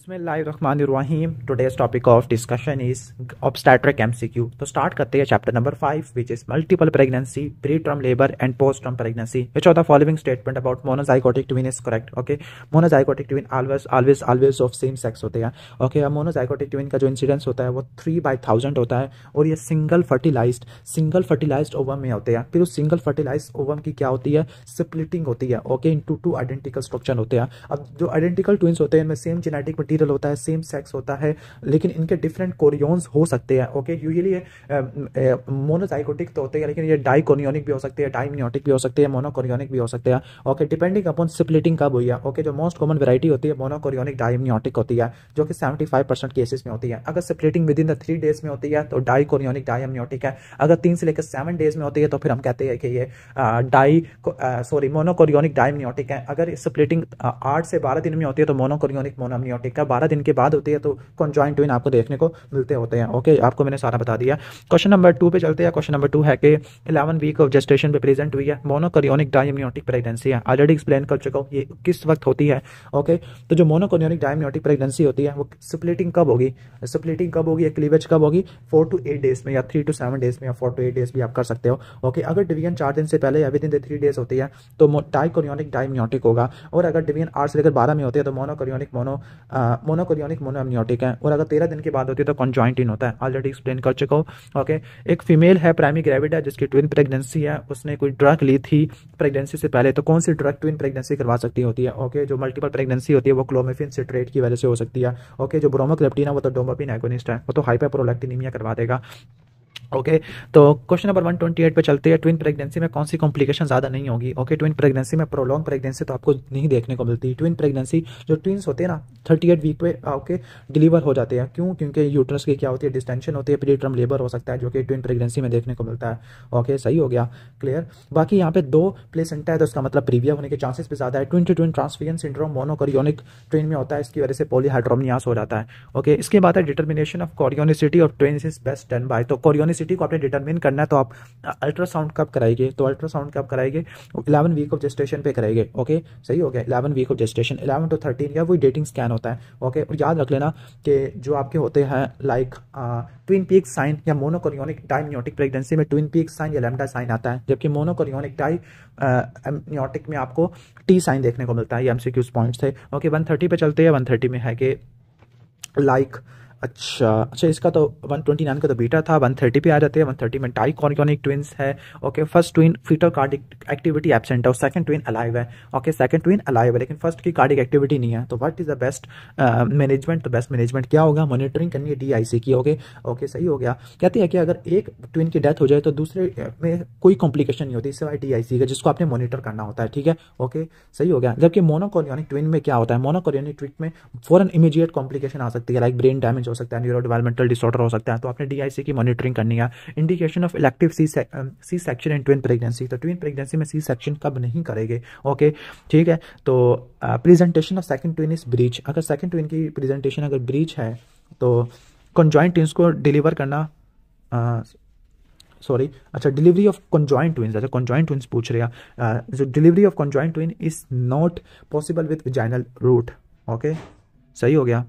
बिस्मिल्लाहिर्रहमानिर्रहीम। Today's topic of discussion is obstetric MCQ. तो start करते हैं chapter number 5 which is multiple pregnancy, pre term labour and post term pregnancy. Which of the following statement about monozygotic twin is correct? Okay, monozygotic twin always of same sex होते हैं। Okay, monozygotic twin का जो incidence होता है वो 3/1000 होता है और ये सिंगल फर्टिलाइज्ड ओवम में होते हैं। फिर उस सिंगल फर्टिलाइज्ड ओवम की क्या होती है? स्प्लिटिंग होती है। Okay, into two identical structure होते हैं। अब जो आइडेंटिकल ट्विन्स होते हैं इनमें सेम जेनेटिक मटीरियल होता है, सेम सेक्स होता है, लेकिन इनके डिफरेंट कोरियोन्स हो सकते हैं। ओके, यूजुअली मोनोजाइगोटिक तो होते हैं लेकिन ये डाइकोरियोनिक भी हो सकते हैं, डाइमनियोटिक भी हो सकते हैं, मोनोकोरियोनिक भी हो सकते हैं। ओके, डिपेंडिंग अपॉन स्प्लिटिंग कब हुई है। ओके, जो मोस्ट कॉमन वैरायटी होती है मोनोकोरियोनिक डाइमनियोटिक होती है, जो कि 75% केसेस में होती है। अगर splitting with in the 3 days में होती है तो डाइकोरियोनिक डाइमनियोटिक है। अगर 3 से लेकर 7 डेज में होती है तो फिर हम कहते हैं कि ये मोनोकोरियोनिक डाइमनियोटिक है। अगर स्प्लिटिंग 8 से 12 दिन में होती है तो मोनोकोरियोनिक मोनोअम्नियोटिक का, 12 दिन के बाद होती है तो कॉन्जॉइंट ट्विन आपको देखने को मिलते होते हैं। ओके, आपको मैंने सारा बता दिया। क्वेश्चन नंबर 2 पे चलते हैं। क्वेश्चन नंबर 2 है कि 11 वीक ऑफ जेस्टेशन पे प्रेजेंट हुई है मोनोकोरियोनिक डाइमनियोटिक प्रेगनेंसी है। ऑलरेडी एक्सप्लेन कर चुका हूँ ये किस वक्त होती है। ओके, तो जो मोनोकोरियोनिक डाइमनियोटिक प्रेगनेंसी होती है वो स्प्लिटिंग कब होगी? क्लीवेज कब होगी? 4 to 8 डेज में या 3 to 7 डेज में या 4 to 8 डेज भी आप कर सकते हो। ओके, अगर डिवीजन 4 दिन से पहले या विद इन द 3 डेज होती है तो डाइकोरियोनिक डाइमनियोटिक होगा, और अगर डिवीजन 8 से लेकर 12 में होती है तो मोनोकोरियोनिक मोनोअम्नियोटिक है, और अगर 13 दिन के बाद होती है तो कॉन्जॉइंट इन होता है। ऑलरेडी एक्सप्लेन कर चुका हूँ। ओके, एक फीमेल है प्राइमरी ग्रेविड है जिसकी ट्विन प्रेगनेंसी है, उसने कोई ड्रग ली थी प्रेगनेंसी से पहले, तो कौन सी ड्रग ट्विन प्रेगनेंसी करवा सकती होती है? ओके, जो मल्टीपल प्रेगनेंसी होती है वो क्लोमिफेन सिट्रेट की वजह से हो सकती है। ओके, जो ब्रोमोक्रेप्टिन है वो तो डोपामिन एगोनिस्ट है, वो तो हाइपरप्रोलैक्टिनिमिया करवा देगा। ओके, तो क्वेश्चन नंबर 128 पे चलते हैं। ट्विन प्रेगनेंसी में कौन सी कॉम्प्लिकेशन ज़्यादा नहीं होगी? ओके, ट्विन प्रेगनेंसी में प्रोलॉन्ग प्रेगनेंसी तो आपको नहीं देखने को मिलती। ट्विन प्रेगनेंसी जो ट्विन्स होते हैं ना 38 वीक पे ओके डिलीवर हो जाते हैं। क्यों? क्योंकि यूट्रस की क्या होती है? डिस्टेंशन होती है, प्री टर्म लेबर हो सकता है जो कि ट्विन प्रेगनेंसी में देखने को मिलता है। ओके, सही हो गया, क्लियर। बाकी यहाँ पे 2 प्लेसेंटा है तो उसका मतलब प्रीविया होने के चांसेस भी ज़्यादा है। Twin to twin transfusion syndrome monochorionic twin में होता है, इसकी वजह से पॉलीहाइड्रोमनियास हो जाता है। ओके, इसके बाद है determination of chorionicity of twins is best done by. तो कोरियोनिसिटी को आपने डिटर्मिन करना है तो आप अल्ट्रासाउंड कब कराएंगे? 11 वीक ऑफ जेस्टेशन पे कराएंगे। ओके, सही हो गया, 11 वीक ऑफ जेस्टेशन, 11 to 13 या वही डेटिंग स्कैन होता है। ओके, और याद रख लेना कि जो आपके होते हैं लाइक ट्विन पीक साइन या मोनोकोरियोनिक डाइमनियोटिक प्रेगनेंसी में ट्विन पीक साइन या लैम्डा साइन आता है, जबकि मोनोकोरियोनिक डाइमनियोटिक में आपको टी साइन देखने को मिलता है। ये एमसीक्यूज पॉइंट्स थे। ओके, 130 पे चलते हैं। 130 में है कि लाइक अच्छा इसका तो 129 का तो बीटा था, 130 पे आ जाते हैं। 130 में डाइकोरियोनिक ट्विन्स है। Okay, first twin fetal cardiac activity absent है और सेकंड ट्विन अलाइव है। ओके, सेकंड ट्विन अलाइव है लेकिन फर्स्ट की कार्डिक एक्टिविटी नहीं है। तो what is the best management? तो बेस्ट मैनेजमेंट क्या होगा? मॉनिटरिंग करनी है DIC की। ओके, सही हो गया। कहते हैं कि अगर एक ट्विन की डेथ हो जाए तो दूसरे में कोई कॉम्प्लिकेशन नहीं होती सिवाय DIC का, जिसको आपने मॉनिटर करना होता है। ठीक है, ओके, सही हो गया। जबकि मोनोकोरियोनिक ट्विन में क्या होता है? मोनोकोरियोनिक ट्विन में फॉरन इमीडिएट कॉम्प्लिकेशन आ सकती है, लाइक ब्रेन डैमेज हो सकता है, न्यूरो डेवलपमेंटल डिसऑर्डर हो सकता है, तो आपने DIC की मॉनिटरिंग करनी है। Indication of elective C section in twin pregnancy. तो ट्विन प्रेगनेंसी में सी सेक्शन कब नहीं करेंगे? ओके, ठीक है। तो presentation of second twin is breech. अगर सेकंड ट्विन की प्रेजेंटेशन अगर ब्रीच है तो कॉन्जॉइंट ट्विन्स को डिलीवर करना डिलीवरी ऑफ कॉन्जॉइंट ट्विन्स। अच्छा, कॉन्जॉइंट ट्विन्स पूछ रहे हैं। जो delivery of conjoint twin is not possible with vaginal route. Okay, सही हो गया।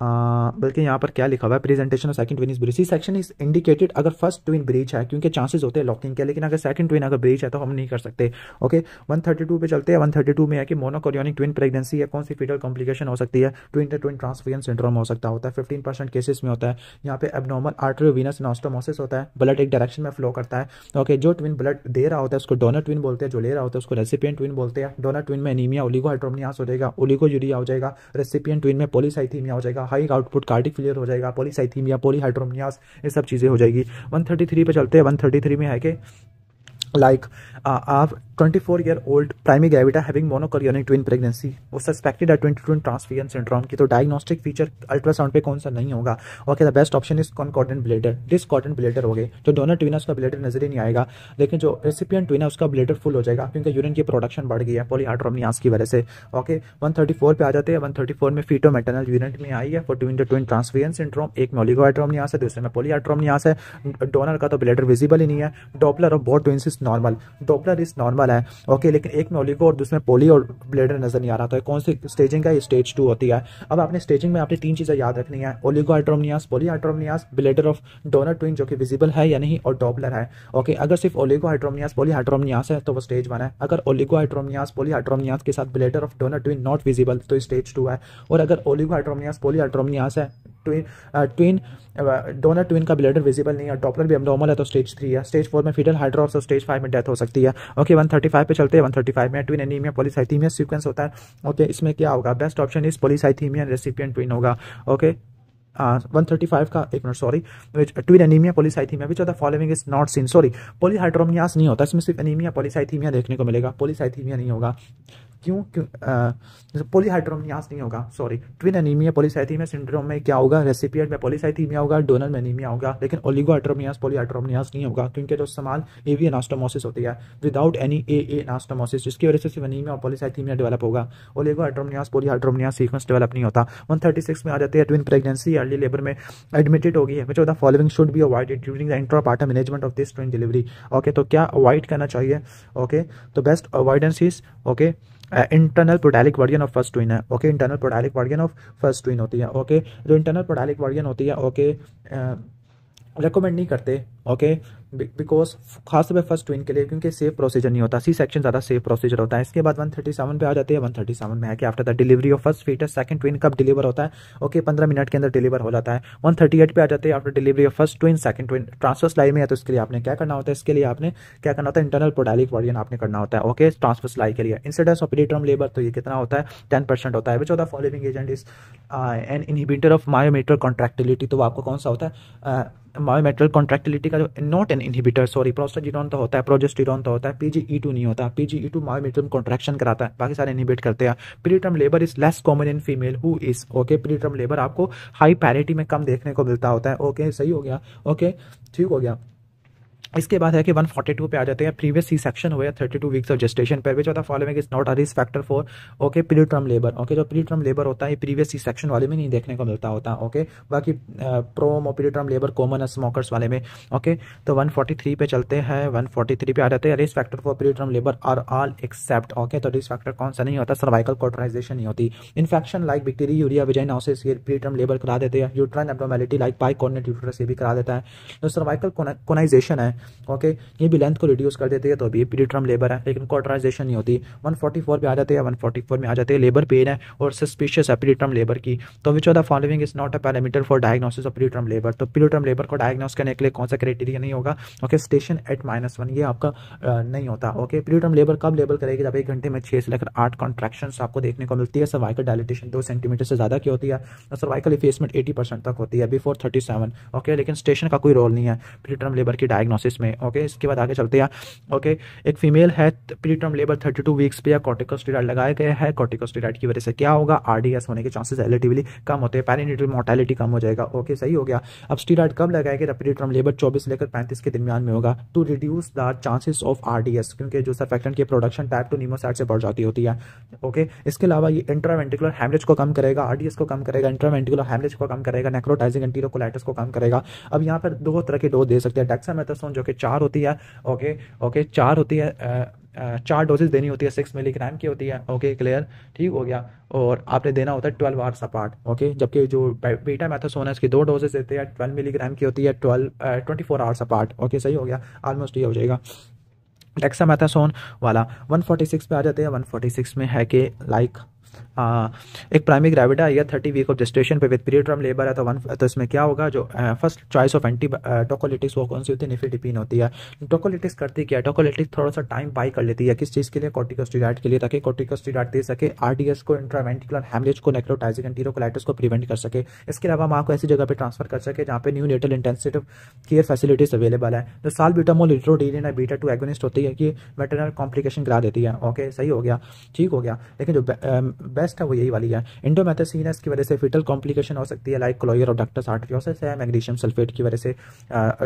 बल्कि यहाँ पर क्या लिखा हुआ है? Presentation of second twin is breech. C section is indicated अगर फर्स्ट ट्विन ब्रीच है, क्योंकि चांसेस होते हैं लॉकिंग के, लेकिन अगर सेकंड ट्विन अगर ब्रीच है तो हम नहीं कर सकते। ओके, 132 पे चलते हैं। 132 में है कि मोनोकोरियोनिक ट्विन प्रेगनेंसी है, कौन सी फीटल कॉम्प्लिकेशन हो सकती है? Twin to twin transfusion syndrome हो सकता होता है, 15% केसेस में होता है। यहाँ पे एब्नॉर्मल आर्टरीओवेनस एनास्टोमोसिस होता है, ब्लड एक डायरेक्शन में फ्लो करता है। ओके, जो ट्विन ब्लड दे रहा होता है उसको डोनर ट्विन बोलते हैं, जो ले रहा होता है उसको रेसिपिएंट ट्विन बोलते हैं। डोनर ट्विन में एनीमिया ओलिगोहाइड्रोमनियास हो जाएगा, ओलिगोयूरिया हो जाएगा। रेसिपिएंट ट्विन में पॉलीसाइथीमिया हो जाएगा, हाई आउटपुट कार्डिक फेलियर हो जाएगा, पॉलीसाइथीमिया, पॉलीहाइड्रोमनियास, ये सब चीज़ें हो जाएगी। 133 पे चलते हैं। 133 में है कि लाइक आप 24 year old primary gravid having monochorionic twin pregnancy वो सस्पेक्टेड है twin to twin transfusion syndrome की, तो डायग्नोस्टिक फीचर अल्ट्रासाउंड पे कौन सा नहीं होगा? Okay, the best option is concordant bladder. Discordant bladder हो गए, जो डोनर ट्विन है उसका ब्लेडर नजर ही नहीं आएगा, लेकिन जो रेसिपिएंट ट्विन है उसका ब्लेडर फुल हो जाएगा क्योंकि यूरिन की प्रोडक्शन बढ़ गई है पॉलीहाइड्रोमनियास की वजह से। ओके, 134 पे आ जाते हैं। 134 में फीटो मेटर्नल यूनिट में आई है for twin to twin transfusion syndrome. एक में ओलिगोहाइड्रोमनियास है, दूसरे में पॉलीहाइड्रोमनियास है। डोनर का तो ब्लेडर विजिबल ही नहीं है। Doppler of both twins is normal. Doppler is normal वाला है, ओके, लेकिन एक में ओलिगो और दूसरे में पॉली और ब्लेडर नजर नहीं आ रहा, तो कौन सी स्टेजिंग है, ये स्टेज 2 होती है। अब आपने स्टेजिंग में आपने 3 चीजें याद रखनी है, oligohydramnios, polyhydramnios, bladder of donor twin जो कि विजिबल है या नहीं, और डॉपलर है, ओके। अगर सिर्फ ओलिगो हाइड्रोमनियास पॉली हाइड्रोमनियास है तो वो स्टेज 1 है, अगर ओलिगो हाइड्रोमनियास पॉली हाइड्रोमनियास के साथ bladder of donor twin not visible तो स्टेज 2 है, और अगर ओलिगो हाइड्रोमनियास पॉली हाइड्रोमनियास है, ट्विन डोनर ट्विन का ब्लेडर विजिबल नहीं है, डॉपलर भी एब्नॉर्मल है तो स्टेज 3 है, स्टेज 4 में फीटल हाइड्रोप्स और स्टेज 5 में डेथ हो सकती है, ओके। 135 पे चलते हैं। 135 में ट्विन एनीमिया पॉलीसाइथीमिया सीक्वेंस होता है, ओके। इसमें क्या होगा, best option is polycythaemia recipient twin होगा, ओके। 135 का एक minute sorry, twin anaemia polycythaemia which of the following is not seen, sorry polyhydramnios नहीं होता, इसमें सिर्फ एनीमिया पॉलीसाइथीमिया देखने को मिलेगा, पॉलीसाइथीमिया नहीं होगा, क्यों पॉलीहाइड्रोमनियास नहीं होगा, sorry. Twin anaemia polycythaemia syndrome में क्या होगा, रेसिपिएंट में पॉलीसाइथीमिया होगा, डोनर में एनीमिया होगा, लेकिन ओलिगोहाइड्रोमनियास पॉलीहाइड्रोमनियास नहीं होगा, क्योंकि जो इस्तेमाल एवी एनास्टोमोसिस होती है विदाउट एनी ए एनास्टोमोसिस, जिसकी वजह से सिर्फ एनीमिया और पॉलीसाइथीमिया डेवलप होगा, ओलिगोहाइड्रोमनियास पॉलीहाइड्रोमनियास सीक्वेंस डेवलप नहीं होता। 136 में आ जाते हैं, ट्विन प्रेगनेंसी अर्ली लेबर में एडमिटेड होगी है, which of the following should be avoided during the intrapartum management of this twin delivery, okay. तो क्या अवॉइड करना चाहिए, ओके, तो best avoidance is, okay, internal podalic version of first twin है, okay, internal podalic version of first twin होती है, okay. जो internal podalic version होती है, ओके, रेकमेंड नहीं करते, ओके, बिकॉज खासतौर पर फर्स्ट ट्विन के लिए, क्योंकि सेफ प्रोसीजर नहीं होता, सी सेक्शन ज़्यादा सेफ प्रोसीजर होता है। इसके बाद 137 पे आ जाते हैं। 137 में है कि after the delivery of first fetus second twin कब डिलीवर होता है, ओके, 15 मिनट के अंदर डिलीवर हो जाता है। 138 पे आ जाते हैं, after delivery of first twin second twin transverse lie में है, तो इसके लिए आपने क्या करना होता है, इसके लिए आपने क्या करना होता है, इंटरनल प्रोडालिक वर्जन आपने करना होता है, ओके, ट्रांसफर्स लाई के लिए। इंसिडेंस ऑफ प्रीटर्म लेबर, तो ये कितना होता है, 10% होता है। Which of the following agent is an inhibitor of myometrial contractility, तो वो आपको कौन सा होता है, मायोमेट्रियल कॉन्ट्रैक्टिलिटी का जो not an inhibitor, sorry, prostaglandin तो होता है, प्रोजेस्टेरॉन तो होता है, PGE2 नहीं होता, PGE2 मायोमेट्रियल कॉन्ट्रैक्शन कराता है, बाकी सारे इनहिबिट करते हैं। Preterm labour is less common in female who is, okay, preterm labour आपको हाई पैरिटी में कम देखने को मिलता होता है, ओके, सही हो गया, ओके, ठीक हो गया। इसके बाद है कि 142 पे आ जाते हैं, प्रीवियस सी सेक्शन हुए 32 वीक्स ऑफ जेस्टेशन पर, विच of the following is not a risk factor for, okay, preterm labour, okay. जो प्रीटर्म लेबर होता है प्रीवियस सी सेक्शन वाले में नहीं देखने को मिलता होता, ओके। बाकी प्रोम और प्रीटर्म लेबर कॉमन है स्मोकर्स वाले में, ओके। तो 143 पे चलते हैं। 143 पे आ जाते हैं, risk factor for preterm labour are all except, okay. तो रिस्क फैक्टर कौन सा नहीं होता, सर्वाइकल कॉटराइजेशन नहीं होती, infection like bacteria urea vaginosis ये प्रीटर्म लेबर करा देते हैं, uterine abnormality like bicornuate uterus ये भी करा देता है। जो सर्वाइकल कोनाइजेशन है, ओके, ये भी लेंथ को रिड्यूस कर देती है, तो अभी प्रीटर्म लेबर है, लेकिन कॉटराइजेशन नहीं होती। 144 पे आ जाते हैं। 144 में आ जाते हैं, लेबर पेन है और सस्पिशियस है प्रीटर्म लेबर की, तो विच of the following is not a parameter for diagnosis of preterm labour, तो प्रीटर्म लेबर को डायग्नोस करने के लिए कौन सा क्राइटेरिया नहीं होगा, ओके, स्टेशन एट -1 ये आपका नहीं होता, ओके। प्रीटर्म लेबर कब लेबर करेगी, जब 1 घंटे में 6 से लेकर 8 कॉन्ट्रैक्शंस आपको देखने को मिलती है, सर्वाइकल डायलिटेशन 2 सेंटीमीटर से ज्यादा की होती है, और सर्वाइकल इफेसमेंट 80% तक होती है बिफोर 37, ओके, लेकिन स्टेशन का कोई रोल नहीं है प्रीटर्म लेबर की डायग्नोसिस में, ओके। इसके बाद आगे चलते हैं, ओके। एक फीमेल है प्रीटर्म लेबर 32 वीक्स पे या कॉर्टिकोस्टेरॉइड लगाए गए हैं, कॉर्टिकोस्टेरॉइड की वजह से क्या होगा, RDS होने के चांसेस रिलेटिवली कम होते हैं, पेरिनेटल मोर्टेलिटी कम हो जाएगा, ओके, सही हो गया। अब स्टेरॉइड कब लगाएंगे, जब प्रीटर्म लेबर 24 लेकर 35 के दरमियान में होगा, to reduce the chances of RDS, क्योंकि जो सर्फेक्टेंट की प्रोडक्शन टाइप 2 नीमोसाइड से बढ़ जाती होती है, ओके। इसके अलावा ये इंट्रावेंट्रिकुलर हैमरेज को कम करेगा, RDS को कम करेगा, इंट्रावेंट्रिकुलर हैमरेज को कम करेगा, नेक्रोटाइजिंग एंटीरोकोलाइटिस को कम करेगा। अब यहाँ पर 2 तरह के डोज दे सकते हैं, डेक्सामेथासोन जो कि 4 होती है, ओके, 4 होती है, 4 डोजेज देनी होती है, 6 मिलीग्राम की होती है, ओके, क्लियर, ठीक हो गया। और आपने देना होता है 12 आवर्स अपार्ट, ओके, जबकि जो बीटा मैथासोन है इसकी 2 डोजेज देते हैं, 12 मिलीग्राम की होती है, 24 आवर्स अपार्ट, ओके, सही हो गया, ऑलमोस्ट ये हो जाएगा। डेक्सामेथासोन वाला 146 पे आ जाते हैं। 146 में है कि लाइक एक प्राइमरी ग्रेविडा या 30 वीक ऑफ जेस्टेशन पे विद प्रीटर्म लेबर है, तो इसमें क्या होगा, जो फर्स्ट चॉइस ऑफ एंटी टोकोलिटिक्स वो कौन सी होती है, निफेडिपिन होती है। टोकोलिटिक्स करती क्या है, टोकोलिटिक्स थोड़ा सा टाइम बाई कर लेती है, किस चीज़ के लिए, कॉर्टिकोस्टेरॉइड के लिए, ताकि कॉर्टिकोस्टेरॉइड दे सके RDS को, इंट्रावेंट्रिकुलर हैमरेज को, नेक्रोटाइजिंग एंटीरोकोलाइटिस को प्रिवेंट कर सके। इसके अलावा माँ को ऐसी जगह पे ट्रांसफर कर सके जहाँ पे neonatal intensive care facilities available है। जो साल्बुटामोल लिट्रोडीनिन बीटा 2 एगोनिस्ट होती है कि मैटरनल कॉम्प्लिकेशन करा देती है, ओके, सही हो गया, ठीक हो गया। लेकिन जो बेस्ट है वो यही वाली है। इंडोमेथासिन है, इसकी वजह से फीटल कॉम्प्लिकेशन हो सकती है लाइक क्लोयर और डक्टस आर्टरियोसिस है। मैग्नीशियम सल्फेट की वजह से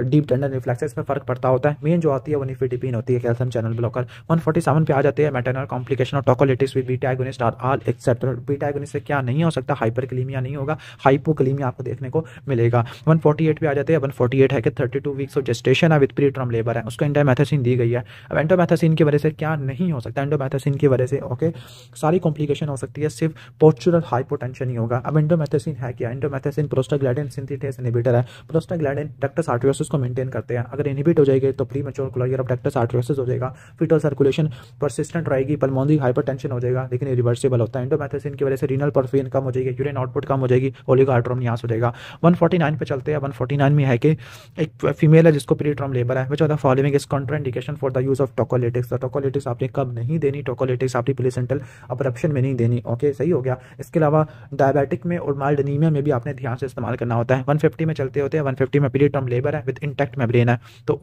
डीप टेंडन रिफ्लेक्सेस में फर्क पड़ता होता है। मेन जो आती है वो निफेटिपिन होती है, कैल्शियम चैनल ब्लॉकर। 147 पे आ जाते हैं मैटरनल कॉम्प्लिकेशन और tocolysis with beta agonist are all except. Beta agonist से क्या नहीं हो सकता, हाइपरकलीमिया नहीं होगा, हाइपोकलीमिया आपको देखने को मिलेगा। 148 पे आ जाते हैं। 148 है कि 32 वीक्स ऑफ जेस्टेशन है विद प्री टर्म लेबर है, उसको इंडोमेथासिन दी गई है। अब इंडोमेथासिन की वजह से क्या नहीं हो सकता, इंडोमेथासिन की वजह से ओके सारी कॉम्प्लिकेशन हो सकती है, सिर्फ पोस्चुरल हाइपोटेंशन ही होगा। अब इंडोमेथासिन है क्या, इंडोमेथासिन प्रोस्टाग्लैंडिन सिंथेसेस इनहिबिटर है। प्रोस्टाग्लैंडिन डक्टस आर्टरियोसिस को मेंटेन करते हैं, अगर इनहिबिट हो जाएगी तो premature closure of ductus arteriosus हो जाएगा, फीटल सर्कुलेशन परसिस्टेंट रहेगी, पल्मोनरी हाइपरटेंशन हो जाएगा, लेकिन रिवर्सिबल होता है। इंडोमेथासिन की वजह से रीनल परफेन कम हो जाएगी, यूरिन आउटपुट कम हो जाएगी, ओलिगोहाइड्रोनियास हो जाएगा। 149 पे चलते हैं। 149 में है कि एक फीमेल है जिसको प्री टर्म लेबर है, which of the following is contraindication for the use of tocolytics. Tocolytics आपने कब नहीं देनी, टोकोलिटिक्स आपकी प्लेसेंटल अब्रप्शन में नहीं देनी, ओके सही हो गया। इसके अलावा डायबिटिक में और माइल्ड एनीमिया में भी आपने ध्यान से इस्तेमाल करना होता है। 150 में चलते होते हैं। 150 में प्री टर्म लेबर है विद इंटैक्ट मेम्ब्रेन है, तो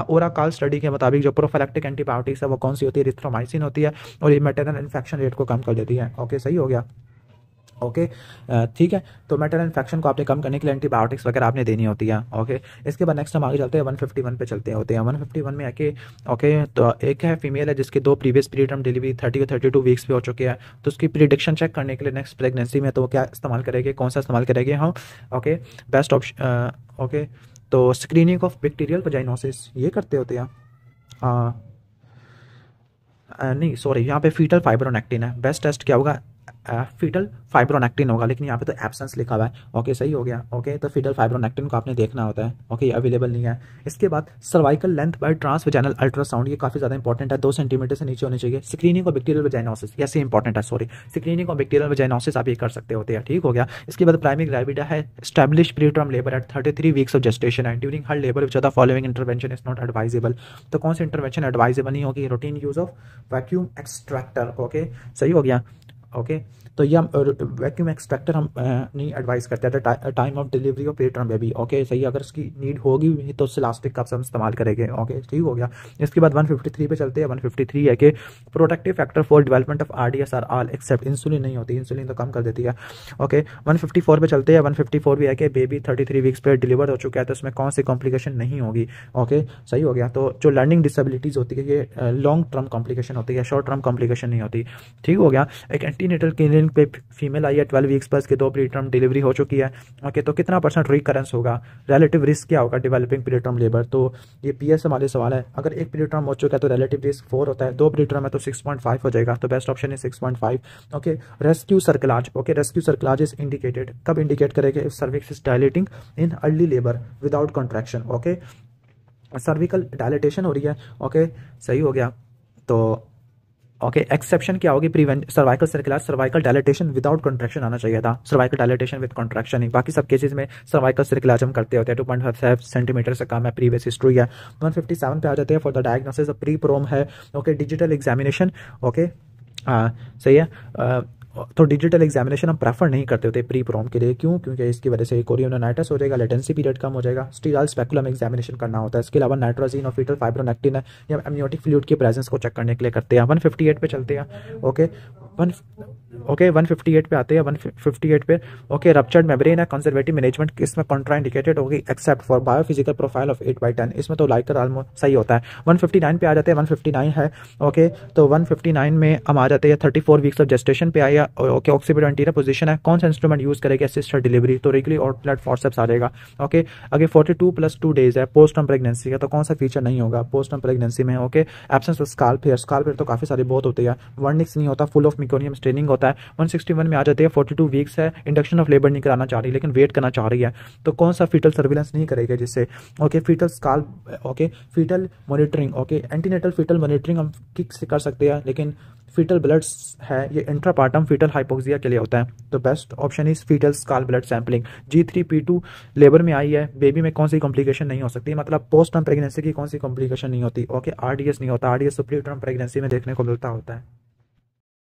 ओराकाल स्टडी के मुताबिक जो प्रोफिलैक्टिक एंटीबायोटिक्स है वो कौन सी होती है, एरिथ्रोमाइसिन होती है, और ये मैटरनल इन्फेक्शन रेट को कम कर देती है, ओके सही हो गया। ओके ठीक है, तो मैटरनल इन्फेक्शन को आपने कम करने के लिए एंटीबायोटिक्स वगैरह आपने देनी होती है, ओके। इसके बाद नेक्स्ट हम आगे चलते हैं। 151 पे चलते होते हैं। 151 में है कि ओके तो एक है फीमेल है जिसके 2 प्रीवियस प्री टर्म डिलीवरी 30 और 32 वीक्स पे हो चुके हैं, तो उसकी प्रिडिक्शन चेक करने के लिए नेक्स्ट प्रेगनेंसी में तो वो क्या इस्तेमाल करेंगे, कौन सा इस्तेमाल करेंगे हम, ओके बेस्ट ऑप्शन ओके तो स्क्रीनिंग ऑफ बैक्टीरियल वजाइनोसिस ये करते होते हैं। नहीं सॉरी, यहाँ पे फीटल फाइब्रोनेक्टिन है, बेस्ट टेस्ट क्या होगा, फीटल फाइब्रोनेक्टिन होगा, लेकिन यहाँ पे तो एब्सेंस लिखा हुआ है, ओके सही हो गया। ओके तो फीटल फाइब्रोनेक्टिन को आपने देखना होता है, ओके अवेलेबल नहीं है। इसके बाद cervical length bye transvaginal ultrasound, ये काफी ज्यादा इंपॉर्टेंट है, 2 सेंटीमीटर से नीचे होनी चाहिए। स्क्रीनिंग ऑफ बैक्टीरियल वजाइनोसिस ऐसे इंपॉर्टेंट है, sorry screening of bacterial vaginosis आप ये कर सकते होते हैं, ठीक हो गया। इसके बाद प्राइमरी ग्रेविडा है, establish preterm labour at 33 weeks of gestation है, during her labour which the following intervention is not advisable. तो कौन सी इंटरवेंशन एडवाइजेबल नहीं होगी, routine use of vacuum extractor, okay सही हो गया। ओके तो ये हम वैक्यूम एक्सट्रैक्टर हम नहीं एडवाइस करते हैं time of delivery of pre term baby, okay सही। अगर उसकी नीड होगी तो सिलास्टिक कप्स हम इस्तेमाल करेंगे, ओके ठीक हो गया। इसके बाद 153 पे चलते हैं। 153 है कि protective factor for development of RDS are all except insulin नहीं होती, इंसुलिन तो कम कर देती है, ओके। 154 पे चलते हैं। 154 भी है कि बेबी 33 वीक्स पे डिलीवर हो चुका है, तो उसमें कौन सी कॉम्प्लिकेशन नहीं होगी, ओके सही हो गया। तो जो लर्निंग डिसेबिलिटीज होती है ये लॉन्ग टर्म कॉम्प्लिकेशन होती है, शॉर्ट टर्म कॉम्प्लिकेशन नहीं होती, ठीक हो गया। एक एंटीनेटल क्लिनिक पे फीमेल आई है 12 वीक्स पर, इसके 2 प्री टर्म डिलीवरी हो चुकी है, ओके तो कितना % रिकरेंस होगा, रिलेटिव रिस्क क्या होगा डेवलपिंग प्री टर्म लेबर, तो ये पीएस वाले सवाल है। अगर एक प्री टर्म हो चुका है तो रिलेटिव रिस्क 4 होता है, 2 प्री टर्म है तो 6.5 हो जाएगा, तो बेस्ट ऑप्शन है 6.5, okay. Rescue सर्कलाज, okay rescue सर्कलाज is indicated, कब इंडिकेट करेंगे, if cervix is dilating in early labour without contraction, okay cervical dilatation हो रही है, ओके सही हो गया। तो ओके एक्सेप्शन क्या होगी, prevent cervical circular cervical dilatation without contraction आना चाहिए था, सर्वाइकल डायलेटेशन विद कॉन्ट्रैक्शन ही, बाकी सब केसेस में सर्वाइकल सर्कुलर हम करते होते हैं। 2.5 सेंटीमीटर से कम है, प्रीवियस हिस्ट्री है। 157 पे आ जाते हैं। For the diagnosis of pre PROM है, ओके डिजिटल एग्जामिनेशन, ओके सही है। तो डिजिटल एग्जामिनेशन हम प्रेफर नहीं करते होते प्री प्रोम के लिए, क्यों, क्योंकि इसकी वजह से कोरियोनाइटिस हो जाएगा, लेटेंसी पीरियड कम हो जाएगा, स्टीराल स्पेकुलम एग्जामिनेशन करना होता है। इसके अलावा नाइट्रोजीन और फीटल फाइब्रोनेक्टिन है, या एमनियोटिक फ्लूइड की प्रेजेंस को चेक करने के लिए करते हैं। 158 पे चलते हैं, ओके 158 पे आते हैं। 158 पे ओके रप्चर्ड मेम्ब्रेन है, कंजर्वेटिव मैनेजमेंट इसमें कॉन्ट्राइंडिकेटेड होगी except for biophysical profile of 8/10, इसमें तो लाइकर ऑलमोस्ट सही होता है। 159 पे आ जाते हैं। 159 है, ओके तो 159 में हम आ जाते हैं 34 वीक्स ऑफ जेस्टेशन पे आया, ओके ऑक्सीपिड एंटीरियर पोजीशन है, कौन सा इंस्ट्रूमेंट यूज करेगा असिस्टेड डिलीवरी, तो रेगुलर और प्लेट फॉर्सेप्स आ जाएगा, ओके। आगे 42 + 2 डेज है पोस्ट टर्म प्रेगनेंसी का, तो कौन सा फीचर नहीं होगा पोस्ट टर्म प्रेगनेंसी में, okay absence of scalp hair, scalp hair तो काफी सारे बहुत होते हैं, वर्निक्स नहीं होता, फुल ऑफ मिकोनियम स्ट्रेनिंग होता है। 161 में आ जाते हैं। 42 वीक्स है, इंडक्शन ऑफ लेबर नहीं कराना चाह रही लेकिन वेट करना चाह रही है, तो कौन सा फीटल सर्विलेंस नहीं करेगा जिससे, okay fetal scalp, okay fetal monitoring, okay antenatal fetal monitoring हम किक से कर सकते हैं, लेकिन फीटल ब्लड्स है ये इंट्रापार्टम फीटल हाइपोक्सिया के लिए होता है, तो best option is fetal scalp blood sampling. G3P2 labour में आई है, बेबी में कौन सी कॉम्प्लिकेशन नहीं हो सकती, मतलब पोस्ट टर्म प्रेगनेंसी की कौन सी कॉम्प्लिकेशन नहीं होती, ओके आरडीएस नहीं होता, आरडीएस तो प्री टर्म प्रेगनेंसी में देखने को मिलता होता है।